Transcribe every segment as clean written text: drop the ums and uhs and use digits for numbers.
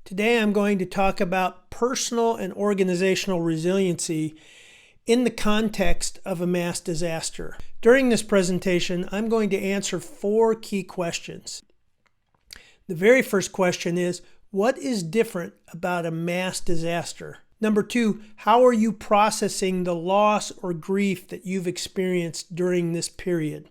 Today I'm going to talk about personal and organizational resiliency in the context of a mass disaster. During this presentation, I'm going to answer 4 key questions. The very first question is, what is different about a mass disaster? Number 2, how are you processing the loss or grief that you've experienced during this period?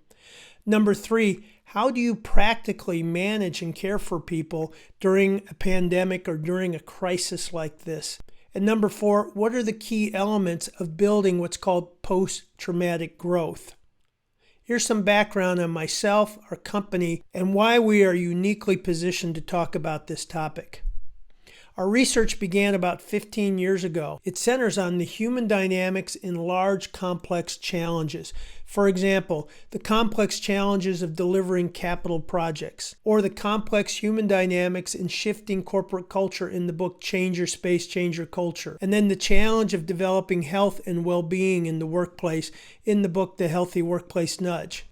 Number 3, how do you practically manage and care for people during a pandemic or during a crisis like this? And number 4, what are the key elements of building what's called post-traumatic growth? Here's some background on myself, our company, and why we are uniquely positioned to talk about this topic. Our research began about 15 years ago. It centers on the human dynamics in large, complex challenges. For example, the complex challenges of delivering capital projects, or the complex human dynamics in shifting corporate culture in the book Change Your Space, Change Your Culture, and then the challenge of developing health and well-being in the workplace in the book The Healthy Workplace Nudge.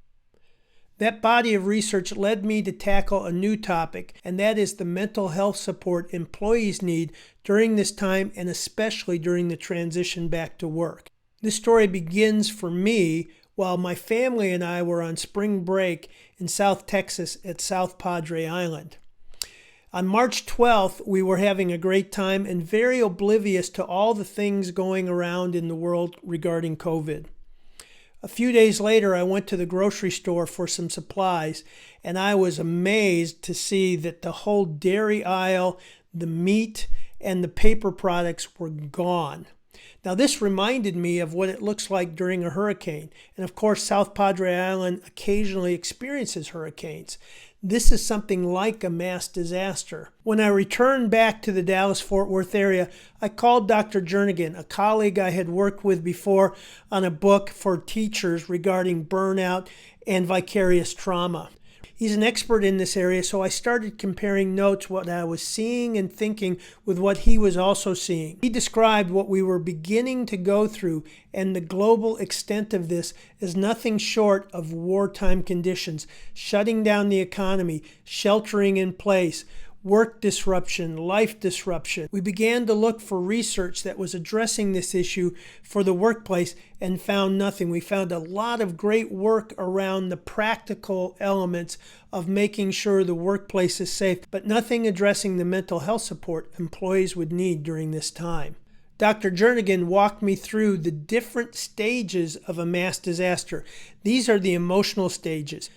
That body of research led me to tackle a new topic, and that is the mental health support employees need during this time and especially during the transition back to work. This story begins for me while my family and I were on spring break in South Texas at South Padre Island. On March 12th, we were having a great time and very oblivious to all the things going around in the world regarding COVID. A few days later, I went to the grocery store for some supplies, and I was amazed to see that the whole dairy aisle, the meat, and the paper products were gone. Now, this reminded me of what it looks like during a hurricane. And of course, South Padre Island occasionally experiences hurricanes. This is something like a mass disaster. When I returned back to the Dallas-Fort Worth area, I called Dr. Jernigan, a colleague I had worked with before on a book for teachers regarding burnout and vicarious trauma. He's an expert in this area, so I started comparing notes, what I was seeing and thinking with what he was also seeing. He described what we were beginning to go through and the global extent of this as nothing short of wartime conditions, shutting down the economy, sheltering in place, work disruption, life disruption. We began to look for research that was addressing this issue for the workplace and found nothing. We found a lot of great work around the practical elements of making sure the workplace is safe, but nothing addressing the mental health support employees would need during this time. Dr. Jernigan walked me through the different stages of a mass disaster. These are the emotional stages.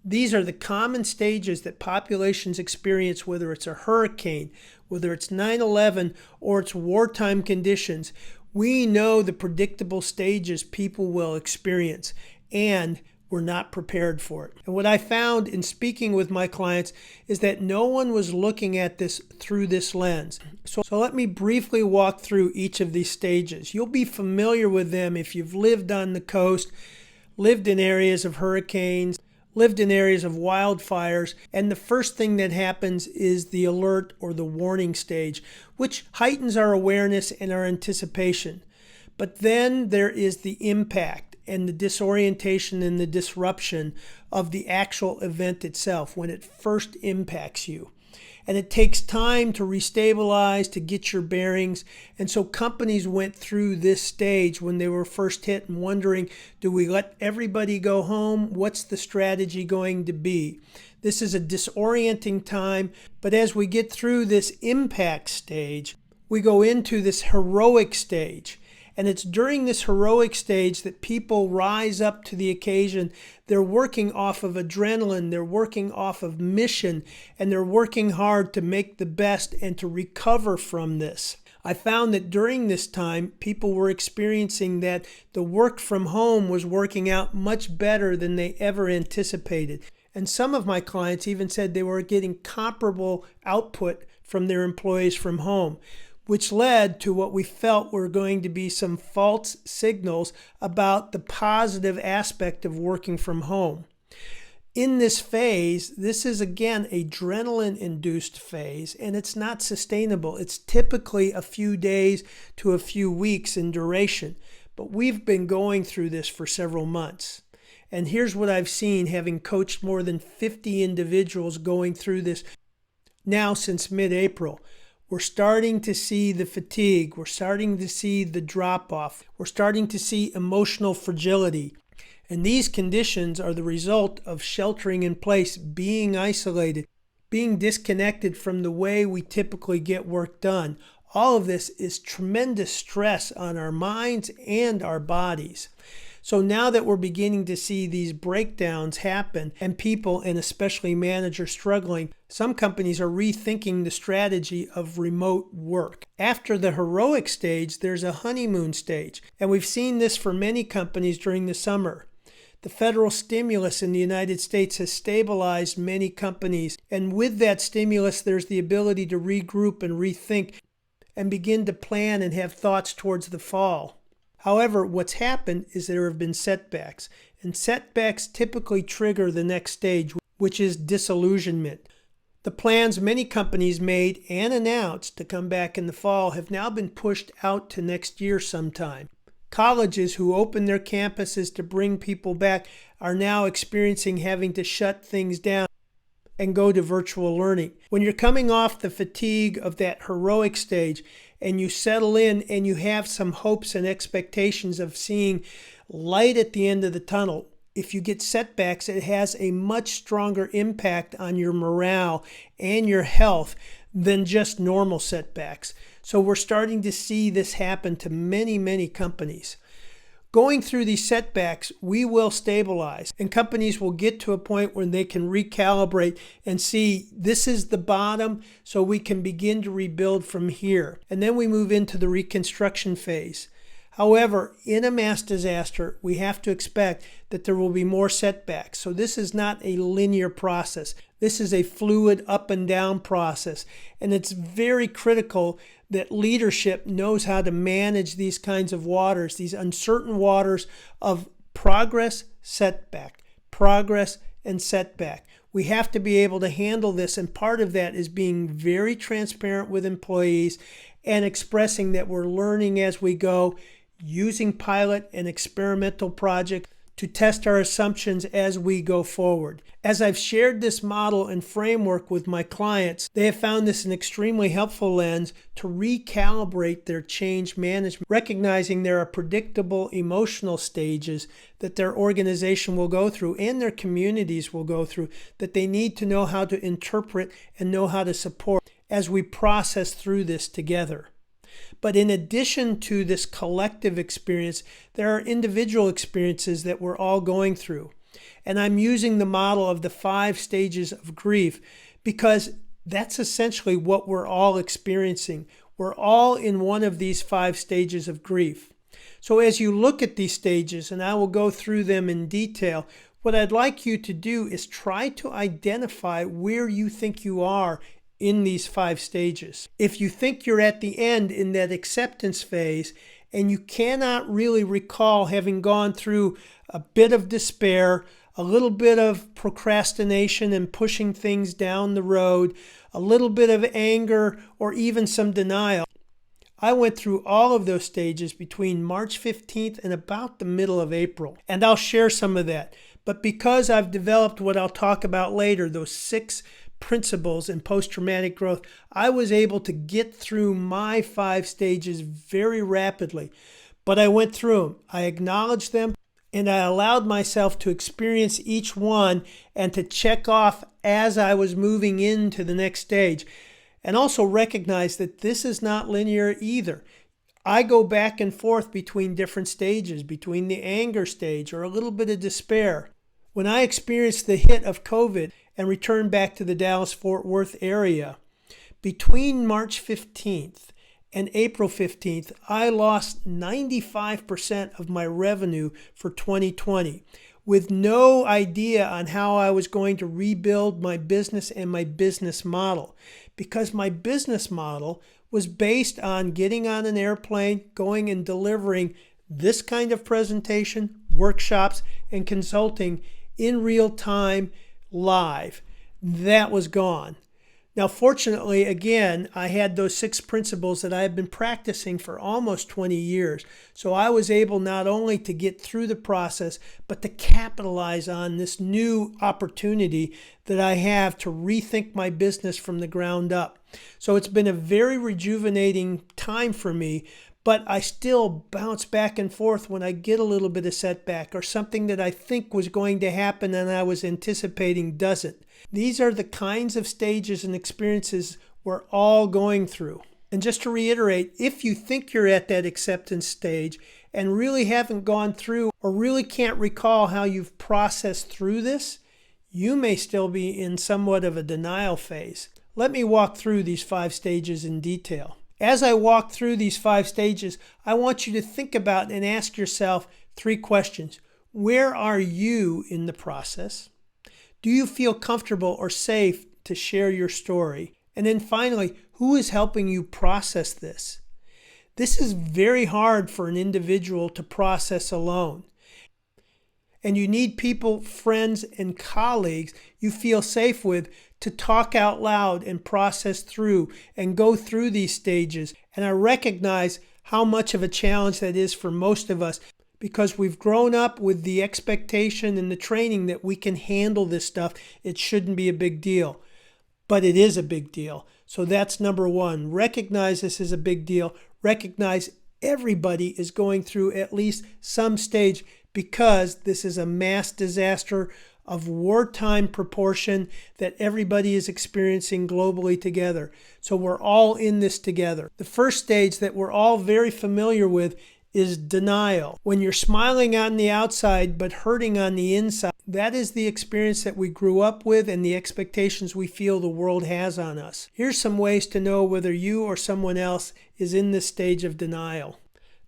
These are the common stages that populations experience, whether it's a hurricane, whether it's 9/11, or it's wartime conditions. We know the predictable stages people will experience, and we're not prepared for it. And what I found in speaking with my clients is that no one was looking at this through this lens. So let me briefly walk through each of these stages. You'll be familiar with them if you've lived on the coast, lived in areas of hurricanes, lived in areas of wildfires, and the first thing that happens is the alert or the warning stage, which heightens our awareness and our anticipation. But then there is the impact and the disorientation and the disruption of the actual event itself when it first impacts you. And it takes time to restabilize, to get your bearings. And so companies went through this stage when they were first hit and wondering, do we let everybody go home? What's the strategy going to be? This is a disorienting time, but as we get through this impact stage, we go into this heroic stage. And it's during this heroic stage that people rise up to the occasion. They're working off of adrenaline, they're working off of mission, and they're working hard to make the best and to recover from this. I found that during this time, people were experiencing that the work from home was working out much better than they ever anticipated. And some of my clients even said they were getting comparable output from their employees from home, which led to what we felt were going to be some false signals about the positive aspect of working from home. In this phase, this is again adrenaline-induced phase, and it's not sustainable. It's typically a few days to a few weeks in duration, but we've been going through this for several months. And here's what I've seen, having coached more than 50 individuals going through this now since mid-April. We're starting to see the fatigue. We're starting to see the drop-off. We're starting to see emotional fragility. And these conditions are the result of sheltering in place, being isolated, being disconnected from the way we typically get work done. All of this is tremendous stress on our minds and our bodies. So now that we're beginning to see these breakdowns happen and people, and especially managers, struggling, some companies are rethinking the strategy of remote work. After the heroic stage, there's a honeymoon stage. And we've seen this for many companies during the summer. The federal stimulus in the United States has stabilized many companies. And with that stimulus, there's the ability to regroup and rethink and begin to plan and have thoughts towards the fall. However, what's happened is there have been setbacks, and setbacks typically trigger the next stage, which is disillusionment. The plans many companies made and announced to come back in the fall have now been pushed out to next year sometime. Colleges who opened their campuses to bring people back are now experiencing having to shut things down and go to virtual learning. When you're coming off the fatigue of that heroic stage and you settle in and you have some hopes and expectations of seeing light at the end of the tunnel, if you get setbacks, it has a much stronger impact on your morale and your health than just normal setbacks. So we're starting to see this happen to many, many companies. Going through these setbacks, we will stabilize, and companies will get to a point where they can recalibrate and see this is the bottom, so we can begin to rebuild from here. And then we move into the reconstruction phase. However, in a mass disaster, we have to expect that there will be more setbacks. So this is not a linear process. This is a fluid up and down process. And it's very critical that leadership knows how to manage these kinds of waters, these uncertain waters of progress, setback, progress, and setback. We have to be able to handle this, and part of that is being very transparent with employees and expressing that we're learning as we go, using pilot and experimental projects to test our assumptions as we go forward. As I've shared this model and framework with my clients, they have found this an extremely helpful lens to recalibrate their change management, recognizing there are predictable emotional stages that their organization will go through and their communities will go through that they need to know how to interpret and know how to support as we process through this together. But in addition to this collective experience, there are individual experiences that we're all going through. And I'm using the model of the 5 stages of grief because that's essentially what we're all experiencing. We're all in one of these 5 stages of grief. So as you look at these stages, and I will go through them in detail, what I'd like you to do is try to identify where you think you are in these 5 stages. If you think you're at the end in that acceptance phase and you cannot really recall having gone through a bit of despair, a little bit of procrastination and pushing things down the road, a little bit of anger, or even some denial, I went through all of those stages between March 15th and about the middle of April. And I'll share some of that. But because I've developed what I'll talk about later, those 6 principles in post-traumatic growth, I was able to get through my 5 stages very rapidly. But I went through them. I acknowledged them, and I allowed myself to experience each one and to check off as I was moving into the next stage. And also recognize that this is not linear either. I go back and forth between different stages, between the anger stage or a little bit of despair. When I experienced the hit of COVID and returned back to the Dallas-Fort Worth area, between March 15th and April 15th, I lost 95% of my revenue for 2020 with no idea on how I was going to rebuild my business and my business model, because my business model was based on getting on an airplane, going and delivering this kind of presentation, workshops, and consulting in real time, live. That was gone. Now, fortunately, again, I had those 6 principles that I have been practicing for almost 20 years. So I was able not only to get through the process, but to capitalize on this new opportunity that I have to rethink my business from the ground up. So it's been a very rejuvenating time for me, but I still bounce back and forth when I get a little bit of setback or something that I think was going to happen and I was anticipating doesn't. These are the kinds of stages and experiences we're all going through. And just to reiterate, if you think you're at that acceptance stage and really haven't gone through or really can't recall how you've processed through this, you may still be in somewhat of a denial phase. Let me walk through these 5 stages in detail. As I walk through these 5 stages, I want you to think about and ask yourself 3 questions. Where are you in the process? Do you feel comfortable or safe to share your story? And then finally, who is helping you process this? This is very hard for an individual to process alone. And you need people, friends, and colleagues you feel safe with to talk out loud and process through and go through these stages. And I recognize how much of a challenge that is for most of us, because we've grown up with the expectation and the training that we can handle this stuff. It shouldn't be a big deal, but it is a big deal. So that's number 1. Recognize this is a big deal. Recognize everybody is going through at least some stage, because this is a mass disaster of wartime proportion that everybody is experiencing globally together. So we're all in this together. The first stage that we're all very familiar with is denial. When you're smiling on the outside but hurting on the inside, that is the experience that we grew up with and the expectations we feel the world has on us. Here's some ways to know whether you or someone else is in this stage of denial.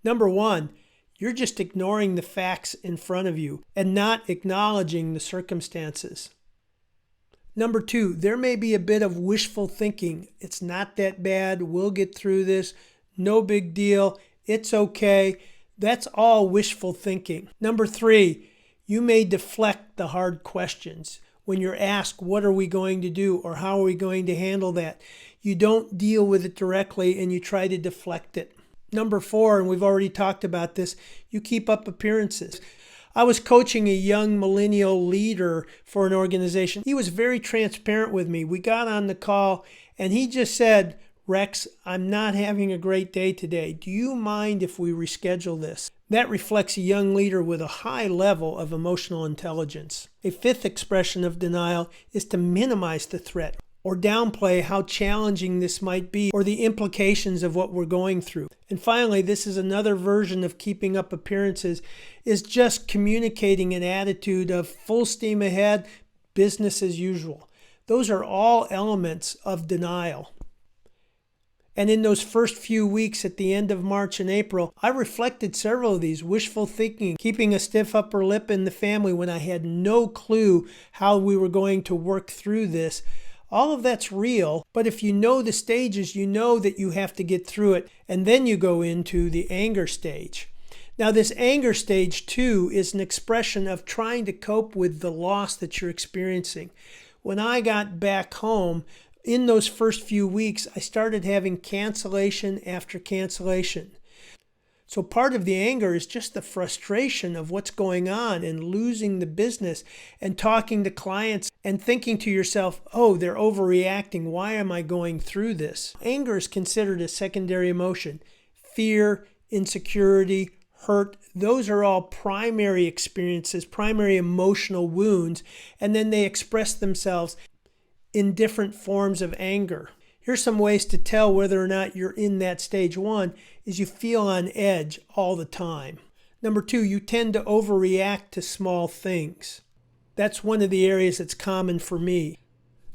Number 1, you're just ignoring the facts in front of you and not acknowledging the circumstances. Number 2, there may be a bit of wishful thinking. It's not that bad. We'll get through this. No big deal. It's okay. That's all wishful thinking. Number 3, you may deflect the hard questions. When you're asked, what are we going to do or how are we going to handle that? You don't deal with it directly and you try to deflect it. Number 4, and we've already talked about this, you keep up appearances. I was coaching a young millennial leader for an organization. He was very transparent with me. We got on the call and he just said, Rex, I'm not having a great day today. Do you mind if we reschedule this? That reflects a young leader with a high level of emotional intelligence. A 5th expression of denial is to minimize the threat or downplay how challenging this might be or the implications of what we're going through. And finally, this is another version of keeping up appearances, is just communicating an attitude of full steam ahead, business as usual. Those are all elements of denial. And in those first few weeks at the end of March and April, I reflected several of these: wishful thinking, keeping a stiff upper lip in the family when I had no clue how we were going to work through this. All of that's real, but if you know the stages, you know that you have to get through it, and then you go into the anger stage. Now, this anger stage, too, is an expression of trying to cope with the loss that you're experiencing. When I got back home, in those first few weeks, I started having cancellation after cancellation. So part of the anger is just the frustration of what's going on and losing the business and talking to clients and thinking to yourself, oh, they're overreacting. Why am I going through this? Anger is considered a secondary emotion. Fear, insecurity, hurt, those are all primary experiences, primary emotional wounds, and then they express themselves in different forms of anger. Here's some ways to tell whether or not you're in that stage. 1 is you feel on edge all the time. Number 2, you tend to overreact to small things. That's one of the areas that's common for me.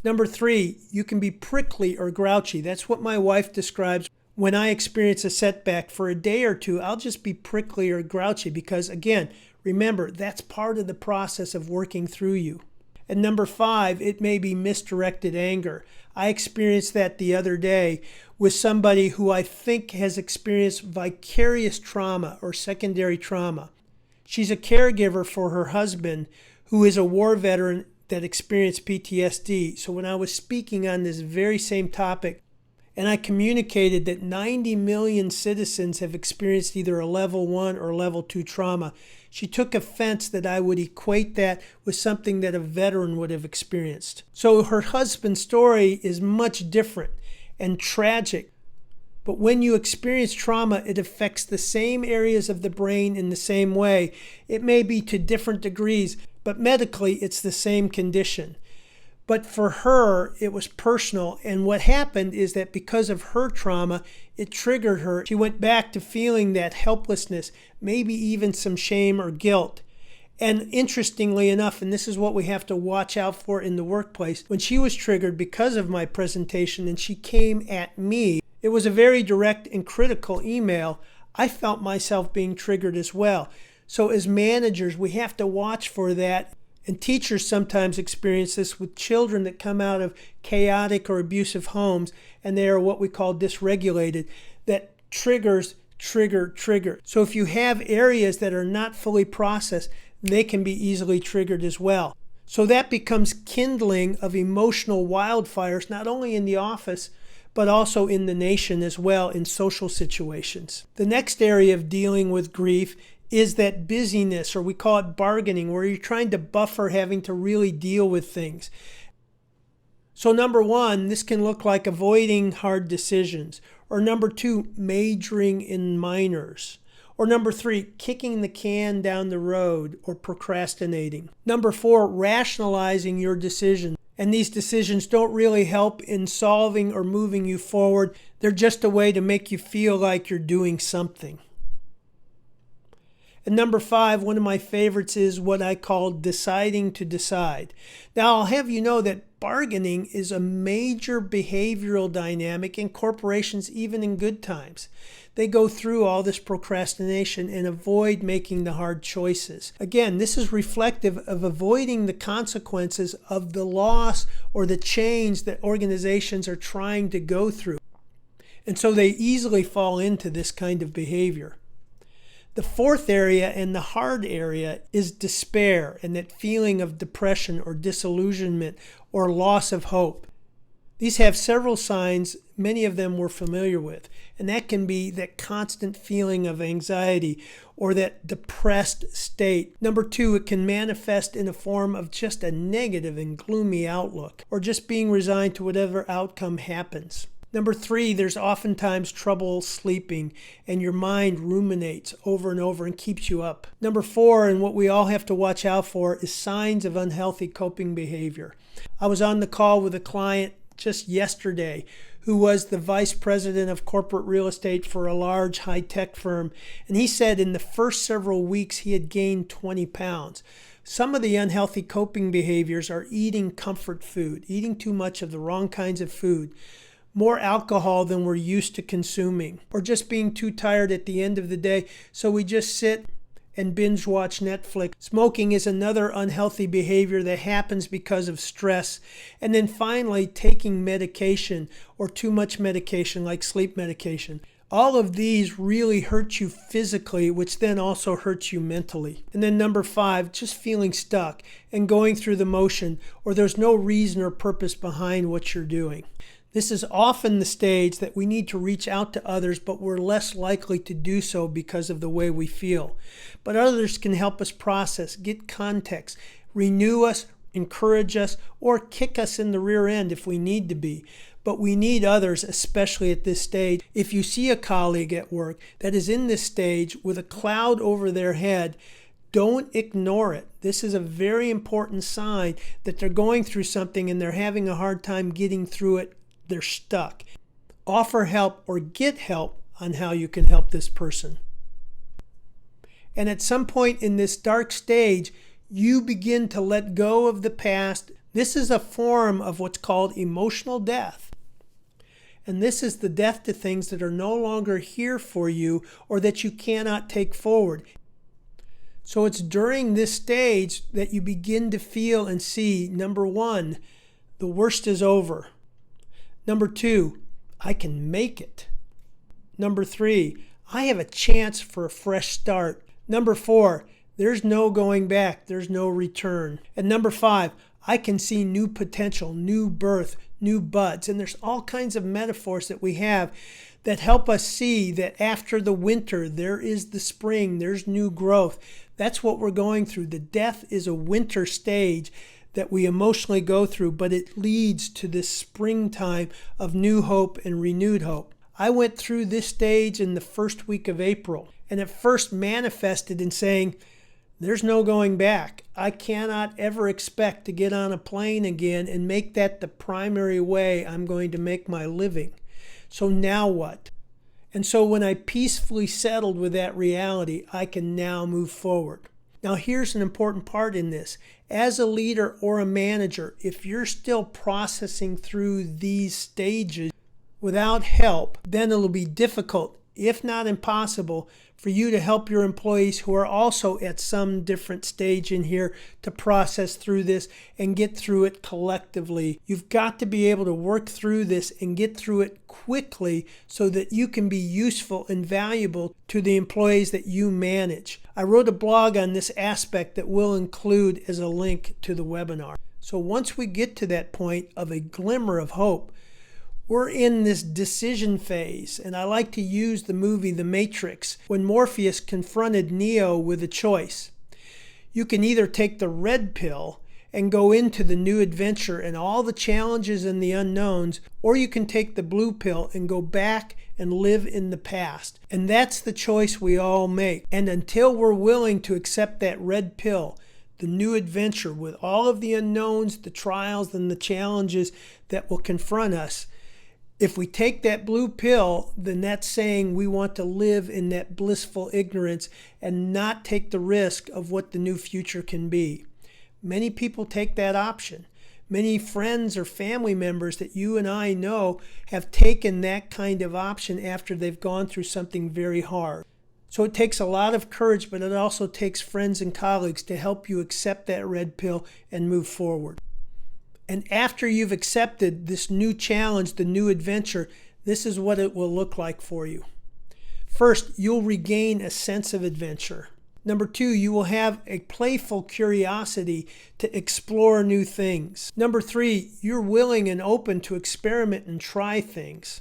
Number 3, you can be prickly or grouchy. That's what my wife describes. When I experience a setback for a day or two, I'll just be prickly or grouchy because, again, remember, that's part of the process of working through you. And number 5, it may be misdirected anger. I experienced that the other day with somebody who I think has experienced vicarious trauma or secondary trauma. She's a caregiver for her husband, who is a war veteran that experienced PTSD. So when I was speaking on this very same topic, and I communicated that 90 million citizens have experienced either a level 1 or level 2 trauma, she took offense that I would equate that with something that a veteran would have experienced. So her husband's story is much different and tragic. But when you experience trauma, it affects the same areas of the brain in the same way. It may be to different degrees, but medically it's the same condition. But for her, it was personal. And what happened is that because of her trauma, it triggered her. She went back to feeling that helplessness, maybe even some shame or guilt. And interestingly enough, and this is what we have to watch out for in the workplace, when she was triggered because of my presentation and she came at me, it was a very direct and critical email. I felt myself being triggered as well. So as managers, we have to watch for that. And teachers sometimes experience this with children that come out of chaotic or abusive homes, and they are what we call dysregulated. That triggers trigger. So if you have areas that are not fully processed, they can be easily triggered as well. So that becomes kindling of emotional wildfires, not only in the office, but also in the nation as well in social situations. The next area of dealing with grief is that busyness, or we call it bargaining, where you're trying to buffer having to really deal with things. So number one, this can look like avoiding hard decisions. Or number two, majoring in minors. Or number three, kicking the can down the road or procrastinating. Number four, rationalizing your decisions. And these decisions don't really help in solving or moving you forward. They're just a way to make you feel like you're doing something. And number five, one of my favorites is what I call deciding to decide. Now, I'll have you know that bargaining is a major behavioral dynamic in corporations, even in good times. They go through all this procrastination and avoid making the hard choices. Again, this is reflective of avoiding the consequences of the loss or the change that organizations are trying to go through. And so they easily fall into this kind of behavior. The fourth area and the hard area is despair, and that feeling of depression or disillusionment or loss of hope. These have several signs, many of them we're familiar with, and that can be that constant feeling of anxiety or that depressed state. Number two, it can manifest in a form of just a negative and gloomy outlook, or just being resigned to whatever outcome happens. Number three, there's oftentimes trouble sleeping and your mind ruminates over and over and keeps you up. Number four, and what we all have to watch out for, is signs of unhealthy coping behavior. I was on the call with a client just yesterday who was the vice president of corporate real estate for a large high-tech firm, and he said in the first several weeks he had gained 20 pounds. Some of the unhealthy coping behaviors are eating comfort food, eating too much of the wrong kinds of food, more alcohol than we're used to consuming, or just being too tired at the end of the day, so we just sit and binge watch Netflix. Smoking is another unhealthy behavior that happens because of stress. And then finally, taking medication or too much medication like sleep medication. All of these really hurt you physically, which then also hurts you mentally. And then number five, just feeling stuck and going through the motion, or there's no reason or purpose behind what you're doing. This is often the stage that we need to reach out to others, but we're less likely to do so because of the way we feel. But others can help us process, get context, renew us, encourage us, or kick us in the rear end if we need to be. But we need others, especially at this stage. If you see a colleague at work that is in this stage with a cloud over their head, don't ignore it. This is a very important sign that they're going through something and they're having a hard time getting through it. They're stuck. Offer help or get help on how you can help this person. And at some point in this dark stage, you begin to let go of the past. This is a form of what's called emotional death. And this is the death to things that are no longer here for you or that you cannot take forward. So it's during this stage that you begin to feel and see, number one, the worst is over. Number two, I can make it. Number three, I have a chance for a fresh start. Number four, there's no going back. There's no return. And number five, I can see new potential, new birth, new buds. And there's all kinds of metaphors that we have that help us see that after the winter, there is the spring, there's new growth. That's what we're going through. The death is a winter stage that we emotionally go through, but it leads to this springtime of new hope and renewed hope. I went through this stage in the first week of April, and it first manifested in saying, there's no going back. I cannot ever expect to get on a plane again and make that the primary way I'm going to make my living. So now what? And so when I peacefully settled with that reality, I can now move forward. Now here's an important part in this. As a leader or a manager, if you're still processing through these stages without help, then it'll be difficult, if not impossible, for you to help your employees who are also at some different stage in here to process through this and get through it collectively. You've got to be able to work through this and get through it quickly so that you can be useful and valuable to the employees that you manage. I wrote a blog on this aspect that we'll include as a link to the webinar. So once we get to that point of a glimmer of hope, we're in this decision phase, and I like to use the movie The Matrix when Morpheus confronted Neo with a choice. You can either take the red pill and go into the new adventure and all the challenges and the unknowns, or you can take the blue pill and go back and live in the past. And that's the choice we all make. And until we're willing to accept that red pill, the new adventure with all of the unknowns, the trials, and the challenges that will confront us, if we take that blue pill, then that's saying we want to live in that blissful ignorance and not take the risk of what the new future can be. Many people take that option. Many friends or family members that you and I know have taken that kind of option after they've gone through something very hard. So it takes a lot of courage, but it also takes friends and colleagues to help you accept that red pill and move forward. And after you've accepted this new challenge, the new adventure, this is what it will look like for you. First, you'll regain a sense of adventure. Number 2, you will have a playful curiosity to explore new things. Number 3, you're willing and open to experiment and try things.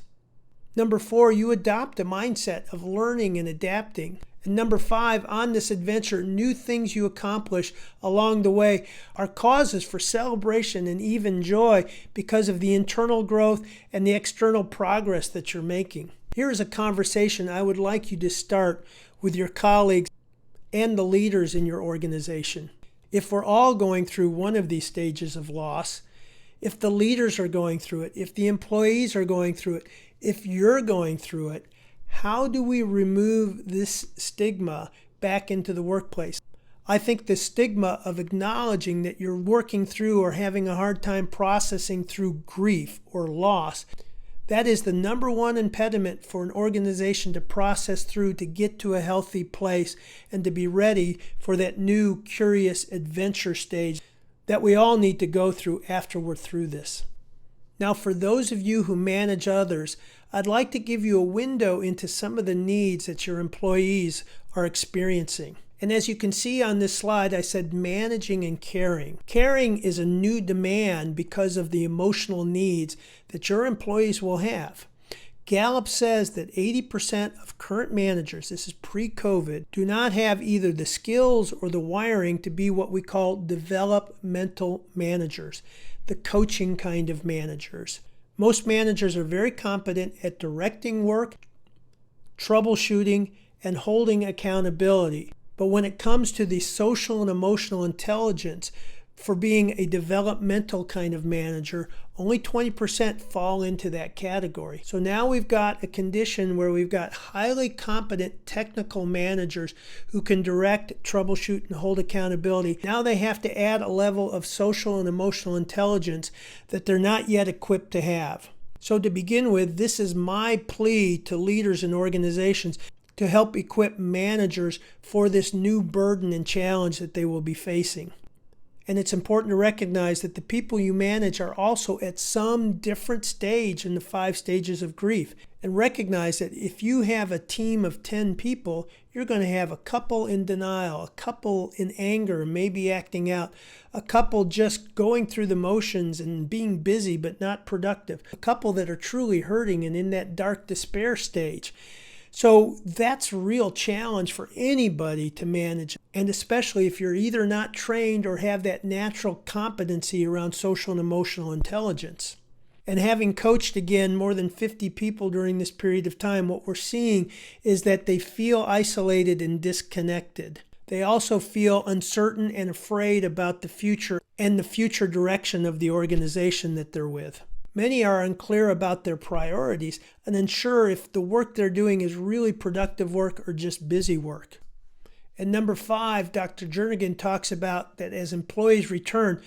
Number 4, you adopt a mindset of learning and adapting. And number 5, on this adventure, new things you accomplish along the way are causes for celebration and even joy because of the internal growth and the external progress that you're making. Here is a conversation I would like you to start with your colleagues and the leaders in your organization. If we're all going through one of these stages of loss, if the leaders are going through it, if the employees are going through it, if you're going through it, how do we remove this stigma back into the workplace? I think the stigma of acknowledging that you're working through or having a hard time processing through grief or loss, that is the number one impediment for an organization to process through to get to a healthy place and to be ready for that new, curious adventure stage that we all need to go through after we're through this. Now, for those of you who manage others, I'd like to give you a window into some of the needs that your employees are experiencing. And as you can see on this slide, I said managing and caring. Caring is a new demand because of the emotional needs that your employees will have. Gallup says that 80% of current managers, this is pre-COVID, do not have either the skills or the wiring to be what we call developmental managers, the coaching kind of managers. Most managers are very competent at directing work, troubleshooting, and holding accountability. But when it comes to the social and emotional intelligence for being a developmental kind of manager, only 20% fall into that category. So now we've got a condition where we've got highly competent technical managers who can direct, troubleshoot, and hold accountability. Now they have to add a level of social and emotional intelligence that they're not yet equipped to have. So to begin with, this is my plea to leaders and organizations to help equip managers for this new burden and challenge that they will be facing. And it's important to recognize that the people you manage are also at some different stage in the 5 stages of grief. And recognize that if you have a team of 10 people, you're going to have a couple in denial, a couple in anger, maybe acting out, a couple just going through the motions and being busy but not productive, a couple that are truly hurting and in that dark despair stage. So that's a real challenge for anybody to manage, and especially if you're either not trained or have that natural competency around social and emotional intelligence. And having coached, again, more than 50 people during this period of time, what we're seeing is that they feel isolated and disconnected. They also feel uncertain and afraid about the future and the future direction of the organization that they're with. Many are unclear about their priorities and unsure if the work they're doing is really productive work or just busy work. And number 5, Dr. Jernigan talks about that as employees return,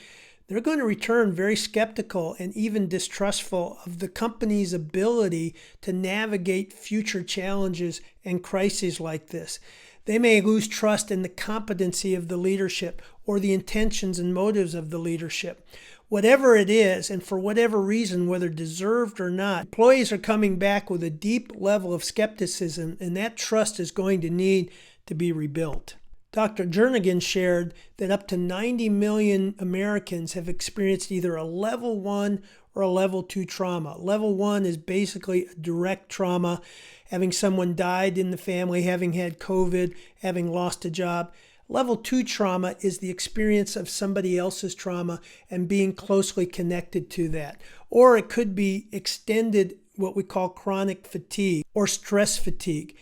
they're going to return very skeptical and even distrustful of the company's ability to navigate future challenges and crises like this. They may lose trust in the competency of the leadership or the intentions and motives of the leadership. Whatever it is, and for whatever reason, whether deserved or not, employees are coming back with a deep level of skepticism, and that trust is going to need to be rebuilt. Dr. Jernigan shared that up to 90 million Americans have experienced either a level 1 or a level 2 trauma. Level 1 is basically a direct trauma, having someone died in the family, having had COVID, having lost a job. Level 2 trauma is the experience of somebody else's trauma and being closely connected to that. Or it could be extended, what we call chronic fatigue or stress fatigue.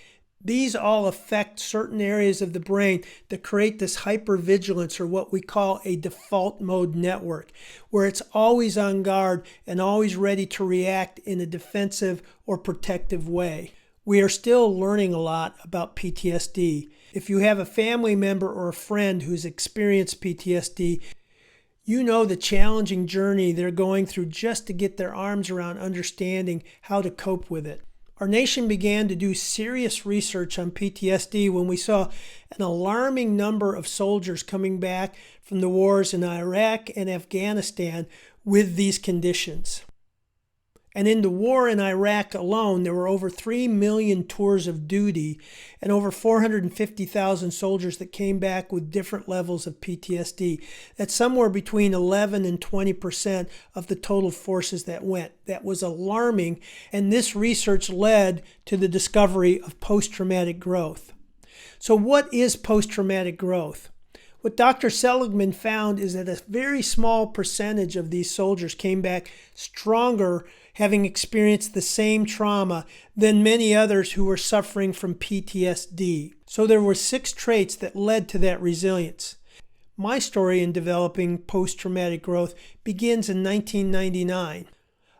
These all affect certain areas of the brain that create this hypervigilance, or what we call a default mode network, where it's always on guard and always ready to react in a defensive or protective way. We are still learning a lot about PTSD. If you have a family member or a friend who's experienced PTSD, you know the challenging journey they're going through just to get their arms around understanding how to cope with it. Our nation began to do serious research on PTSD when we saw an alarming number of soldiers coming back from the wars in Iraq and Afghanistan with these conditions. And in the war in Iraq alone, there were over 3 million tours of duty and over 450,000 soldiers that came back with different levels of PTSD. That's somewhere between 11 and 20% of the total forces that went. That was alarming, and this research led to the discovery of post-traumatic growth. So what is post-traumatic growth? What Dr. Seligman found is that a very small percentage of these soldiers came back stronger, having experienced the same trauma, than many others who were suffering from PTSD. So there were 6 traits that led to that resilience. My story in developing post-traumatic growth begins in 1999.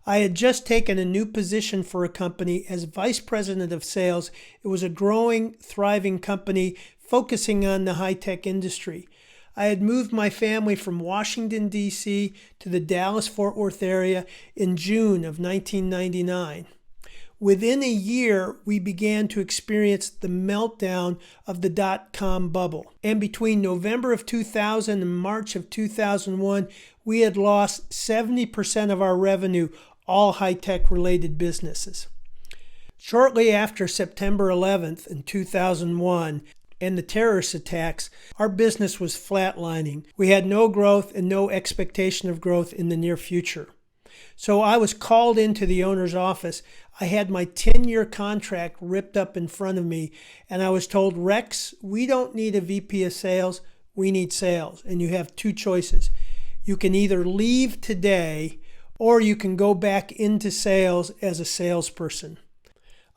I had just taken a new position for a company as vice president of sales. It was a growing, thriving company focusing on the high-tech industry. I had moved my family from Washington, D.C. to the Dallas-Fort Worth area in June of 1999. Within a year, we began to experience the meltdown of the dot-com bubble. And between November of 2000 and March of 2001, we had lost 70% of our revenue, all high-tech related businesses. Shortly after September 11th in 2001, and the terrorist attacks, our business was flatlining. We had no growth and no expectation of growth in the near future. So I was called into the owner's office. I had my 10-year contract ripped up in front of me, and I was told, Rex, we don't need a VP of sales, we need sales. And you have 2 choices. You can either leave today, or you can go back into sales as a salesperson.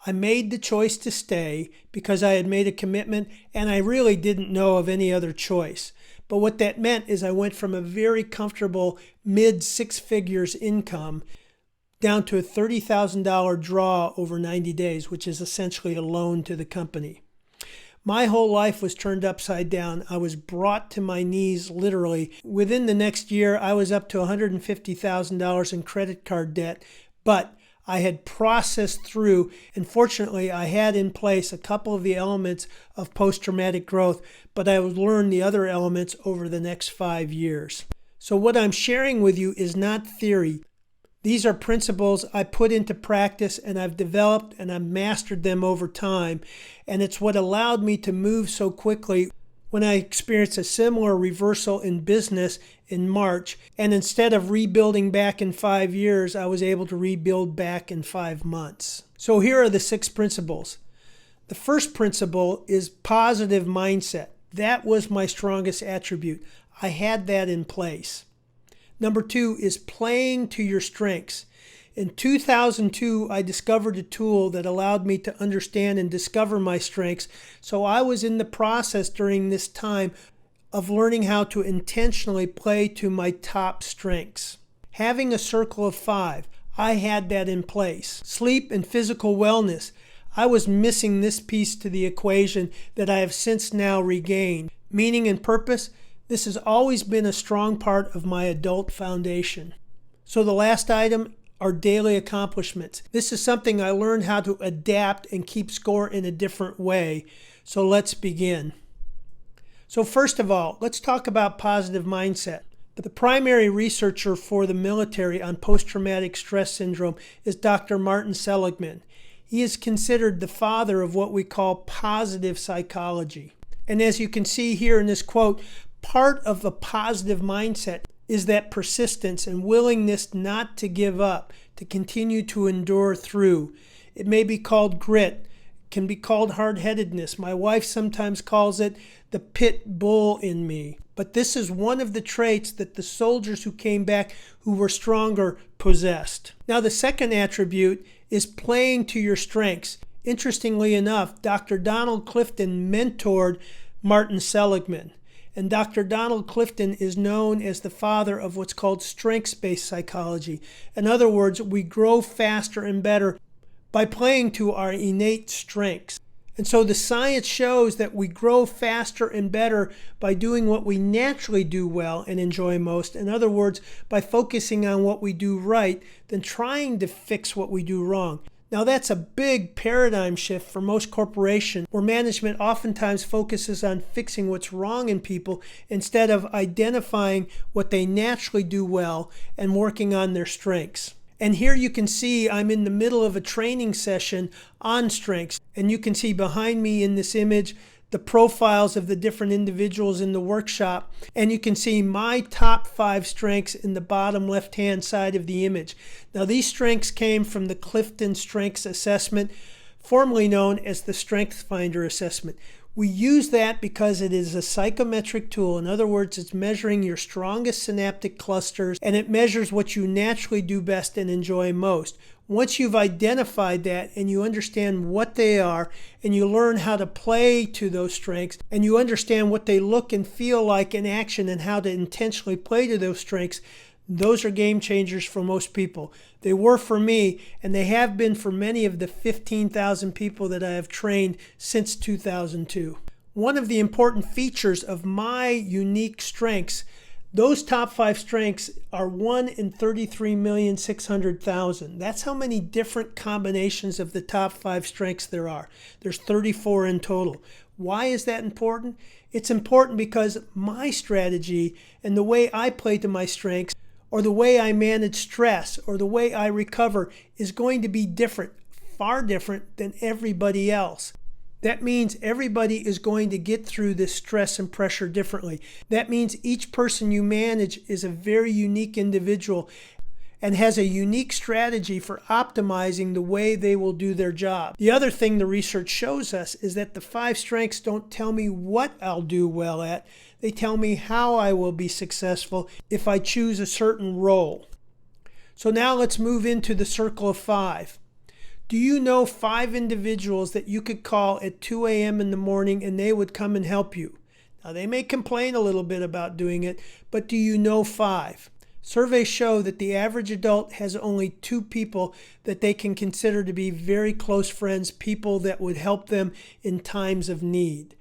I made the choice to stay because I had made a commitment and I really didn't know of any other choice. But what that meant is I went from a very comfortable mid-6 figures income down to a $30,000 draw over 90 days, which is essentially a loan to the company. My whole life was turned upside down. I was brought to my knees, literally. Within the next year, I was up to $150,000 in credit card debt, but I had processed through, and fortunately I had in place a couple of the elements of post-traumatic growth, but I would learn the other elements over the next 5 years. So what I'm sharing with you is not theory. These are principles I put into practice, and I've developed and I've mastered them over time, and it's what allowed me to move so quickly when I experienced a similar reversal in business in March, and instead of rebuilding back in 5 years, I was able to rebuild back in 5 months. So here are the 6 principles. The first principle is positive mindset. That was my strongest attribute. I had that in place. Number 2 is playing to your strengths. In 2002, I discovered a tool that allowed me to understand and discover my strengths. So I was in the process during this time of learning how to intentionally play to my top strengths. Having a circle of 5, I had that in place. Sleep and physical wellness. I was missing this piece to the equation that I have since now regained. Meaning and purpose. This has always been a strong part of my adult foundation. So the last item are daily accomplishments. This is something I learned how to adapt and keep score in a different way. So let's begin. So first of all, let's talk about positive mindset. The primary researcher for the military on post-traumatic stress syndrome is Dr. Martin Seligman. He is considered the father of what we call positive psychology. And as you can see here in this quote, part of a positive mindset is that persistence and willingness not to give up, to continue to endure through. It may be called grit, can be called hard-headedness. My wife sometimes calls it the pit bull in me. But this is one of the traits that the soldiers who came back who were stronger possessed. Now the second attribute is playing to your strengths. Interestingly enough, Dr. Donald Clifton mentored Martin Seligman. And Dr. Donald Clifton is known as the father of what's called strengths-based psychology. In other words, we grow faster and better by playing to our innate strengths. And so the science shows that we grow faster and better by doing what we naturally do well and enjoy most. In other words, by focusing on what we do right than trying to fix what we do wrong. Now that's a big paradigm shift for most corporations, where management oftentimes focuses on fixing what's wrong in people instead of identifying what they naturally do well and working on their strengths. And here you can see I'm in the middle of a training session on strengths, and you can see behind me in this image the profiles of the different individuals in the workshop, and you can see my top 5 strengths in the bottom left-hand side of the image. Now these strengths came from the Clifton Strengths Assessment, formerly known as the Strength Finder Assessment. We use that because it is a psychometric tool. In other words, it's measuring your strongest synaptic clusters, and it measures what you naturally do best and enjoy most. Once you've identified that and you understand what they are, and you learn how to play to those strengths, and you understand what they look and feel like in action and how to intentionally play to those strengths, those are game changers for most people. They were for me, and they have been for many of the 15,000 people that I have trained since 2002. One of the important features of my unique strengths, those top 5 strengths are 1 in 33,600,000. That's how many different combinations of the top 5 strengths there are. There's 34 in total. Why is that important? It's important because my strategy and the way I play to my strengths, or the way I manage stress, or the way I recover is going to be different, far different than everybody else. That means everybody is going to get through this stress and pressure differently. That means each person you manage is a very unique individual and has a unique strategy for optimizing the way they will do their job. The other thing the research shows us is that the 5 strengths don't tell me what I'll do well at. They tell me how I will be successful if I choose a certain role. So now let's move into the circle of 5. Do you know 5 individuals that you could call at 2 a.m. in the morning and they would come and help you? Now they may complain a little bit about doing it, but do you know 5? Surveys show that the average adult has only 2 people that they can consider to be very close friends, people that would help them in times of need.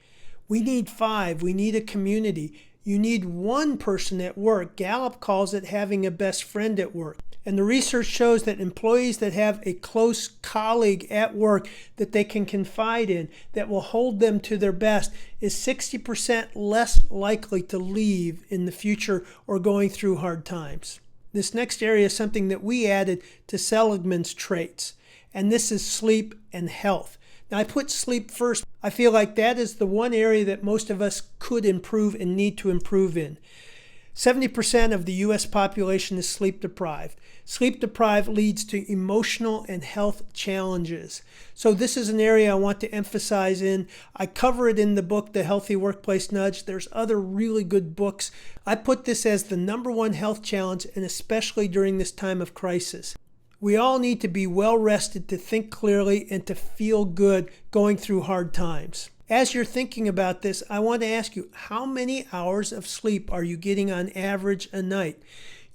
We need 5. We need a community. You need one person at work. Gallup calls it having a best friend at work. And the research shows that employees that have a close colleague at work that they can confide in, that will hold them to their best, is 60% less likely to leave in the future or going through hard times. This next area is something that we added to Seligman's traits, and this is sleep and health. Now, I put sleep first. I feel like that is the one area that most of us could improve and need to improve in. 70% of the U.S. population is sleep deprived. Sleep deprived leads to emotional and health challenges. So this is an area I want to emphasize in. I cover it in the book, The Healthy Workplace Nudge. There's other really good books. I put this as the #1 health challenge, and especially during this time of crisis. We all need to be well rested to think clearly and to feel good going through hard times. As you're thinking about this, I want to ask you, how many hours of sleep are you getting on average a night?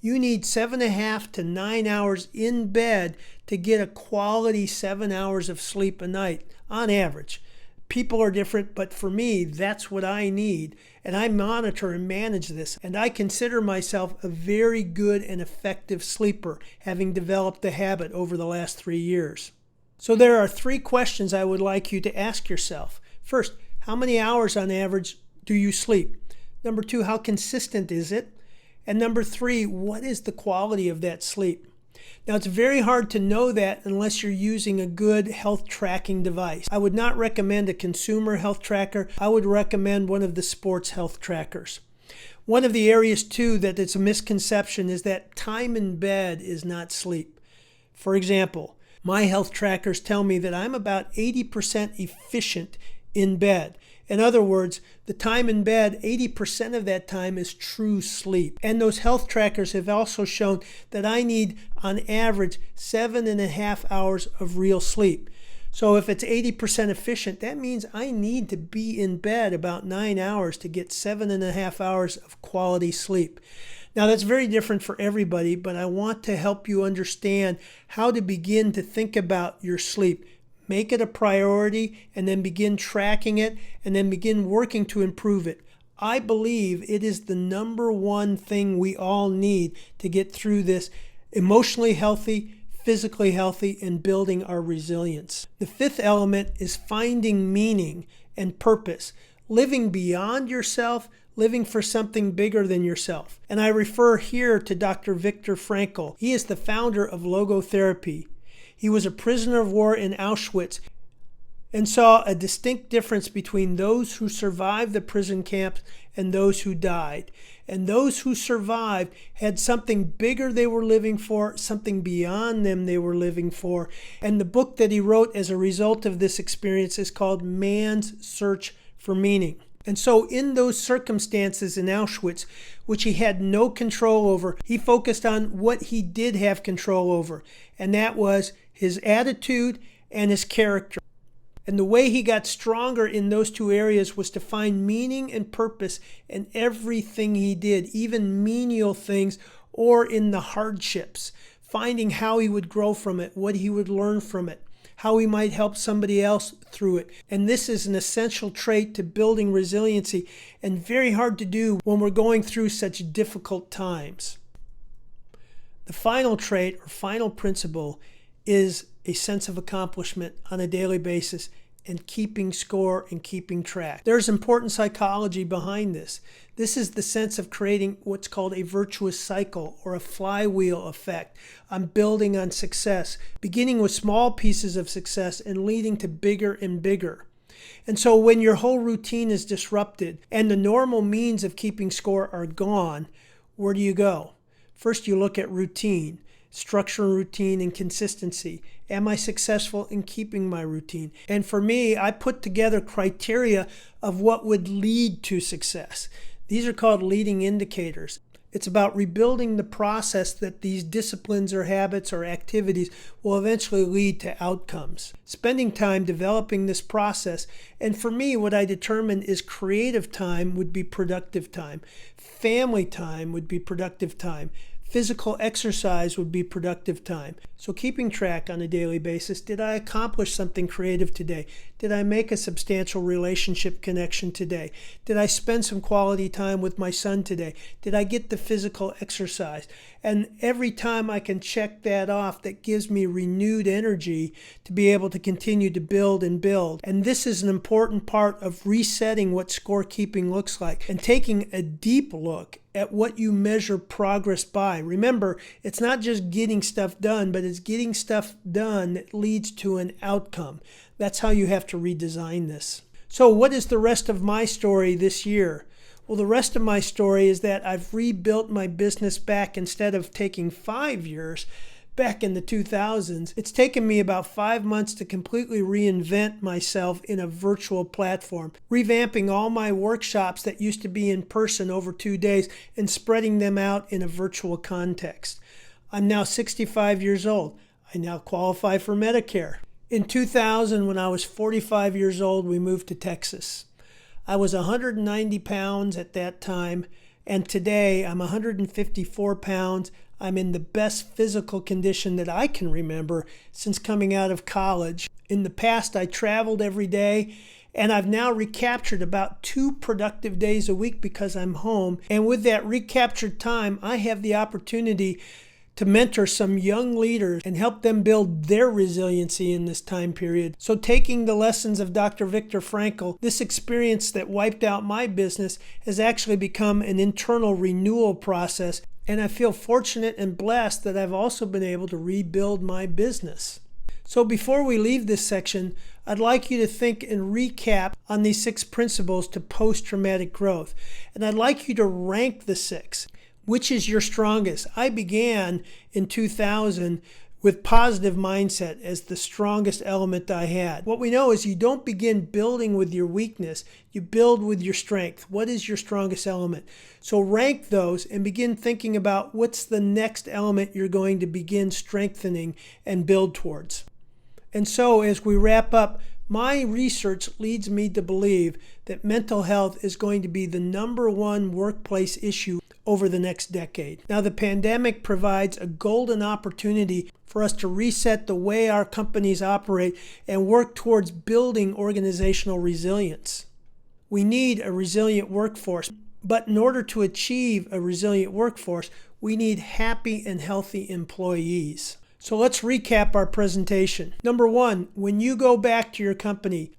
You need 7.5 to 9 hours in bed to get a quality 7 hours of sleep a night on average. People are different, but for me, that's what I need. And I monitor and manage this. And I consider myself a very good and effective sleeper, having developed the habit over the last 3 years. So there are 3 questions I would like you to ask yourself. First, how many hours on average do you sleep? Number 2, how consistent is it? And number 3, what is the quality of that sleep? Now, it's very hard to know that unless you're using a good health tracking device. I would not recommend a consumer health tracker. I would recommend one of the sports health trackers. One of the areas, too, that it's a misconception is that time in bed is not sleep. For example, my health trackers tell me that I'm about 80% efficient in bed. In other words, the time in bed, 80% of that time is true sleep. And those health trackers have also shown that I need, on average, 7.5 hours of real sleep. So if it's 80% efficient, that means I need to be in bed about 9 hours to get 7.5 hours of quality sleep. Now, that's very different for everybody, but I want to help you understand how to begin to think about your sleep. Make it a priority, and then begin tracking it, and then begin working to improve it. I believe it is the #1 thing we all need to get through this emotionally healthy, physically healthy, and building our resilience. The 5th element is finding meaning and purpose, living beyond yourself, living for something bigger than yourself. And I refer here to Dr. Viktor Frankl. He is the founder of logotherapy. He was a prisoner of war in Auschwitz and saw a distinct difference between those who survived the prison camps and those who died. And those who survived had something bigger they were living for, something beyond them they were living for. And the book that he wrote as a result of this experience is called Man's Search for Meaning. And so in those circumstances in Auschwitz, which he had no control over, he focused on what he did have control over, and that was his attitude and his character. And the way he got stronger in those 2 areas was to find meaning and purpose in everything he did, even menial things or in the hardships, finding how he would grow from it, what he would learn from it, how he might help somebody else through it. And this is an essential trait to building resiliency, and very hard to do when we're going through such difficult times. The final trait or final principle is a sense of accomplishment on a daily basis and keeping score and keeping track. There's important psychology behind this. This is the sense of creating what's called a virtuous cycle or a flywheel effect. I'm building on success, beginning with small pieces of success and leading to bigger and bigger. And so when your whole routine is disrupted and the normal means of keeping score are gone, where do you go? First, you look at routine. Structure, routine, and consistency. Am I successful in keeping my routine? And for me, I put together criteria of what would lead to success. These are called leading indicators. It's about rebuilding the process that these disciplines or habits or activities will eventually lead to outcomes. Spending time developing this process, and for me, what I determined is creative time would be productive time. Family time would be productive time. Physical exercise would be productive time. So keeping track on a daily basis, did I accomplish something creative today? Did I make a substantial relationship connection today? Did I spend some quality time with my son today? Did I get the physical exercise? And every time I can check that off, that gives me renewed energy to be able to continue to build and build. And this is an important part of resetting what scorekeeping looks like and taking a deep look at what you measure progress by. Remember, it's not just getting stuff done, but it's getting stuff done that leads to an outcome. That's how you have to redesign this. So what is the rest of my story this year? Well, the rest of my story is that I've rebuilt my business back. Instead of taking 5 years back in the 2000s, it's taken me about 5 months to completely reinvent myself in a virtual platform, revamping all my workshops that used to be in person over 2 days and spreading them out in a virtual context. I'm now 65 years old. I now qualify for Medicare. In 2000, when I was 45 years old, we moved to Texas. I was 190 pounds at that time, and today I'm 154 pounds. I'm in the best physical condition that I can remember since coming out of college. In the past, I traveled every day, and I've now recaptured about 2 productive days a week because I'm home. And with that recaptured time, I have the opportunity to mentor some young leaders and help them build their resiliency in this time period. So taking the lessons of Dr. Viktor Frankl, this experience that wiped out my business has actually become an internal renewal process. And I feel fortunate and blessed that I've also been able to rebuild my business. So before we leave this section, I'd like you to think and recap on these 6 principles to post-traumatic growth. And I'd like you to rank the 6. Which is your strongest? I began in 2000 with positive mindset as the strongest element I had. What we know is you don't begin building with your weakness, you build with your strength. What is your strongest element? So rank those and begin thinking about what's the next element you're going to begin strengthening and build towards. And so as we wrap up, my research leads me to believe that mental health is going to be the #1 workplace issue over the next decade. Now, the pandemic provides a golden opportunity for us to reset the way our companies operate and work towards building organizational resilience. We need a resilient workforce, but in order to achieve a resilient workforce, we need happy and healthy employees. So let's recap our presentation. #1, when you go back to your company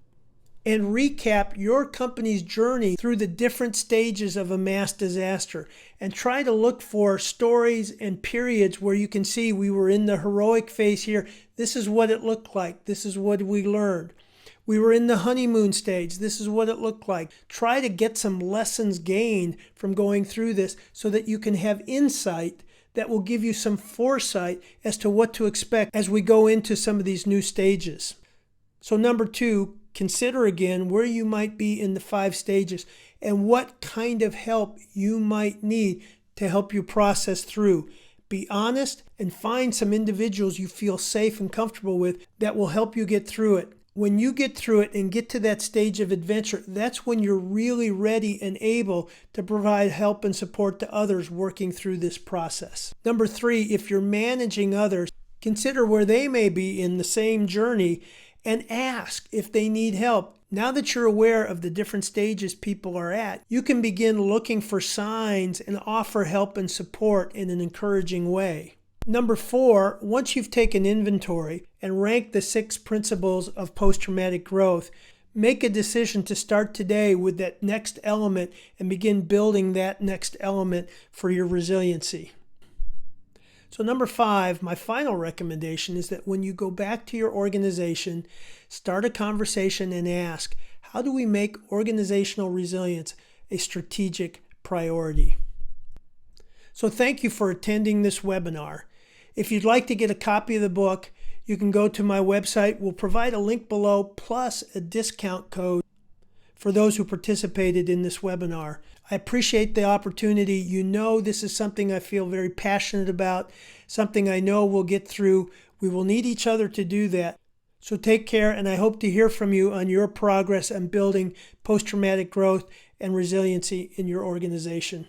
and recap your company's journey through the different stages of a mass disaster and try to look for stories and periods where you can see we were in the heroic phase here. This is what it looked like. This is what we learned. We were in the honeymoon stage. This is what it looked like. Try to get some lessons gained from going through this so that you can have insight that will give you some foresight as to what to expect as we go into some of these new stages. So #2, consider again where you might be in the 5 stages and what kind of help you might need to help you process through. Be honest and find some individuals you feel safe and comfortable with that will help you get through it. When you get through it and get to that stage of adventure, that's when you're really ready and able to provide help and support to others working through this process. #3, if you're managing others, consider where they may be in the same journey and ask if they need help. Now that you're aware of the different stages people are at, you can begin looking for signs and offer help and support in an encouraging way. #4, once you've taken inventory and ranked the 6 principles of post-traumatic growth, make a decision to start today with that next element and begin building that next element for your resiliency. So #5, my final recommendation is that when you go back to your organization, start a conversation and ask, how do we make organizational resilience a strategic priority? So thank you for attending this webinar. If you'd like to get a copy of the book, you can go to my website. We'll provide a link below plus a discount code for those who participated in this webinar. I appreciate the opportunity. You know this is something I feel very passionate about, something I know we'll get through. We will need each other to do that. So take care, and I hope to hear from you on your progress on building post-traumatic growth and resiliency in your organization.